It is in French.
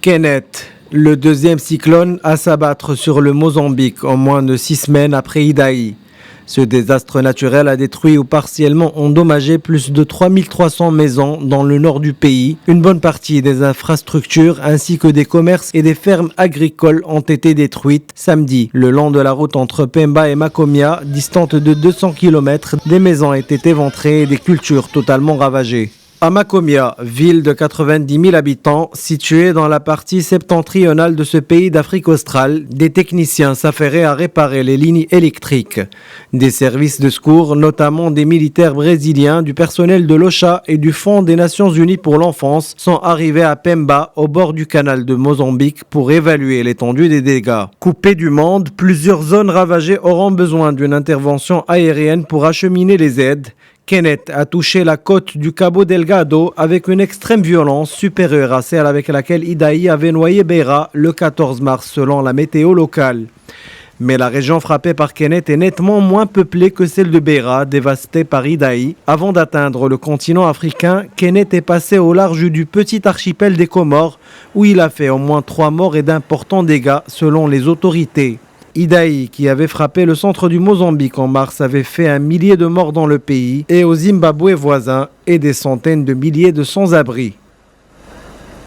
Kenneth, le deuxième cyclone à s'abattre sur le Mozambique en moins de 6 semaines après Idai. Ce désastre naturel a détruit ou partiellement endommagé plus de 3300 maisons dans le nord du pays. Une bonne partie des infrastructures ainsi que des commerces et des fermes agricoles ont été détruites samedi. Le long de la route entre Pemba et Macomia, distante de 200 km, des maisons étaient éventrées et des cultures totalement ravagées. À Macomia, ville de 90 000 habitants, située dans la partie septentrionale de ce pays d'Afrique australe, des techniciens s'affairaient à réparer les lignes électriques. Des services de secours, notamment des militaires brésiliens, du personnel de l'OCHA et du Fonds des Nations Unies pour l'enfance, sont arrivés à Pemba, au bord du canal de Mozambique, pour évaluer l'étendue des dégâts. Coupées du monde, plusieurs zones ravagées auront besoin d'une intervention aérienne pour acheminer les aides. Kenneth a touché la côte du Cabo Delgado avec une extrême violence supérieure à celle avec laquelle Idai avait noyé Beira le 14 mars selon la météo locale. Mais la région frappée par Kenneth est nettement moins peuplée que celle de Beira, dévastée par Idai. Avant d'atteindre le continent africain, Kenneth est passé au large du petit archipel des Comores où il a fait au moins 3 morts et d'importants dégâts selon les autorités. Idai, qui avait frappé le centre du Mozambique en mars, avait fait 1 millier de morts dans le pays et au Zimbabwe voisin et des centaines de milliers de sans-abri.